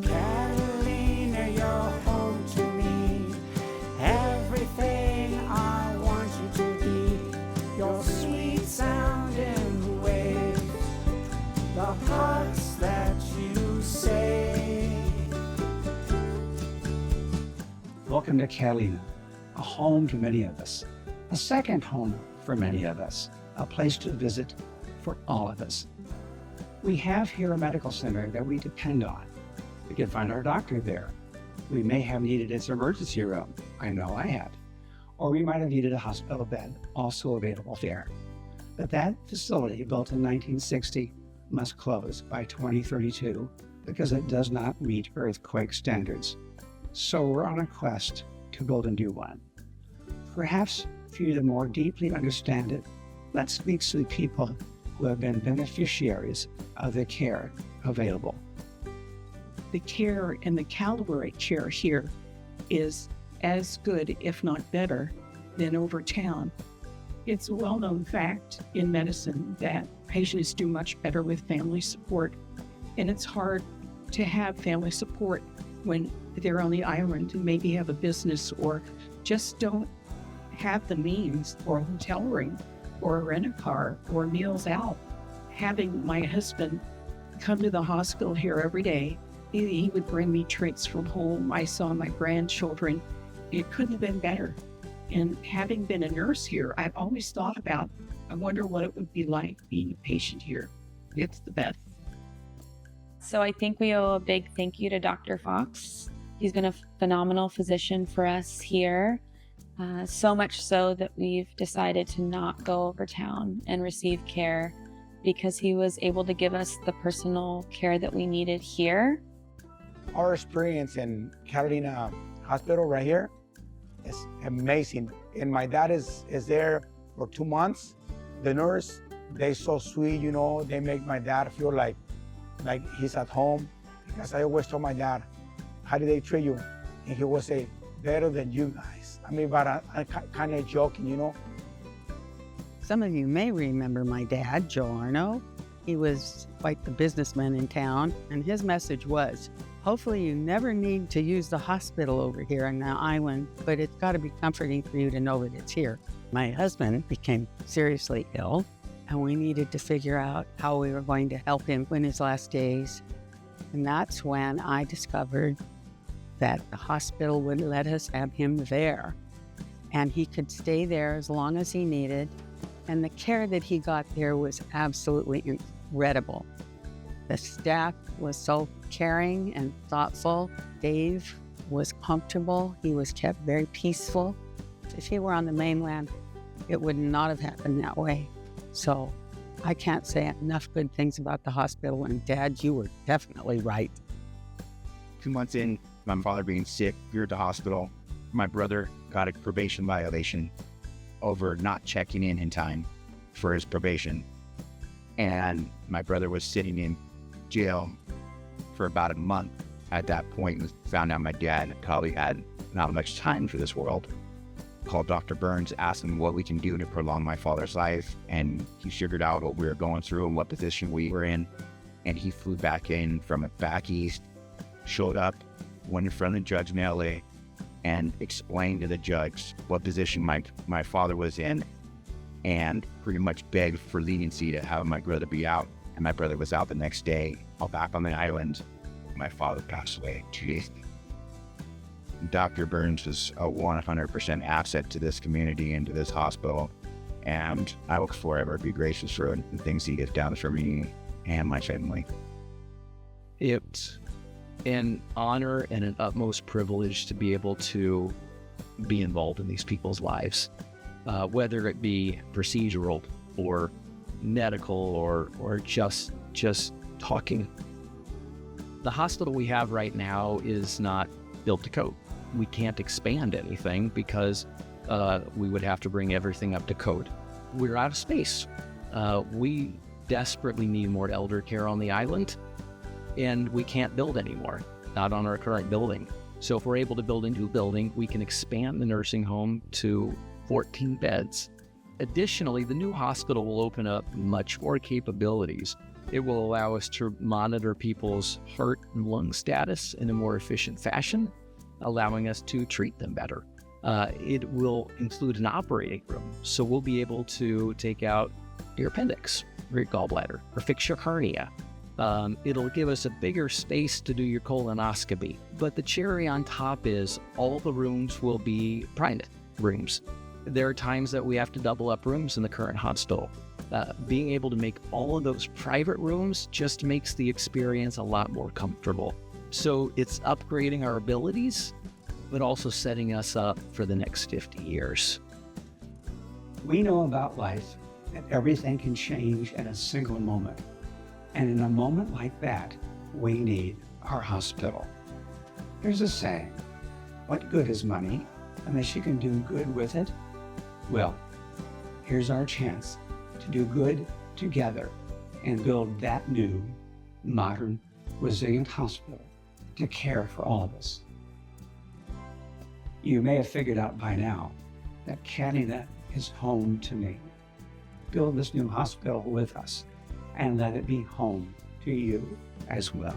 Catalina, you're home to me. Everything I want you to be. Your sweet sounding ways, the hearts that you say. Welcome to Catalina, a home to many of us, a second home for many of us, a place to visit for all of us. We have here a medical center that we depend on. We can find our doctor there. We may have needed its emergency room. I know I had. Or we might have needed a hospital bed, also available there. But that facility, built in 1960, must close by 2032 because it does not meet earthquake standards. So we're on a quest to build a new one. Perhaps for you to more deeply understand it, let's speak to the people who have been beneficiaries of the care available. The care and the caliber of care here is as good, if not better, than over town. It's a well-known fact in medicine that patients do much better with family support, and it's hard to have family support when they're on the island and maybe have a business or just don't have the means for a hotel room or a rent-a-car or meals out. Having my husband come to the hospital here every day, he would bring me treats from home. I saw my grandchildren. It couldn't have been better. And having been a nurse here, I've always thought about, I wonder what it would be like being a patient here. It's the best. So I think we owe a big thank you to Dr. Fox. He's been a phenomenal physician for us here. So much so that we've decided to not go over town and receive care because he was able to give us the personal care that we needed here. Our experience in Catalina Hospital right here is amazing. And my dad is there for 2 months. The nurse, they're so sweet, you know, they make my dad feel like he's at home. Because I always told my dad, how do they treat you? And he would say, better than you guys. I mean, but I'm kind of joking, you know. Some of you may remember my dad, Joe Arno. He was quite the businessman in town, and his message was, hopefully you never need to use the hospital over here on the island, but it's got to be comforting for you to know that it's here. My husband became seriously ill, and we needed to figure out how we were going to help him in his last days. And that's when I discovered that the hospital would let us have him there. And he could stay there as long as he needed. And the care that he got there was absolutely incredible. The staff was so caring and thoughtful. Dave was comfortable. He was kept very peaceful. If he were on the mainland, it would not have happened that way. So I can't say enough good things about the hospital. And Dad, you were definitely right. 2 months in, my father being sick here at the hospital, my brother got a probation violation over not checking in time for his probation. And my brother was sitting in jail for about a month at that point and found out my dad probably had not much time for this world. Called Dr. Burns, asked him what we can do to prolong my father's life. And he figured out what we were going through and what position we were in. And he flew back in from back east, showed up, went in front of the judge in LA and explained to the judge what position my father was in and pretty much begged for leniency to have my brother be out. And my brother was out the next day, all back on the island. My father passed away. Jeez. Dr. Burns was a 100% asset to this community and to this hospital. And I will forever be gracious for the things he gets down for me and my family. It's an honor and an utmost privilege to be able to be involved in these people's lives, whether it be procedural or medical or just talking. The hospital we have right now is not built to code. We can't expand anything because we would have to bring everything up to code. We're out of space. We desperately need more elder care on the island, and we can't build anymore, not on our current building. So if we're able to build a new building, we can expand the nursing home to 14 beds. Additionally, the new hospital will open up much more capabilities It will allow us to monitor people's heart and lung status in a more efficient fashion, allowing us to treat them better. It will include an operating room, so we'll be able to take out your appendix or your gallbladder or fix your hernia. It'll give us a bigger space to do your colonoscopy. But the cherry on top is all the rooms will be private rooms. There are times that we have to double up rooms in the current hospital. Being able to make all of those private rooms just makes the experience a lot more comfortable. So it's upgrading our abilities, but also setting us up for the next 50 years. We know about life that everything can change in a single moment. And in a moment like that, we need our hospital. There's a saying, what good is money unless you can do good with it? Well, here's our chance to do good together and build that new, modern, resilient hospital to care for all of us. You may have figured out by now that Catalina is home to me. Build this new hospital with us and let it be home to you as well.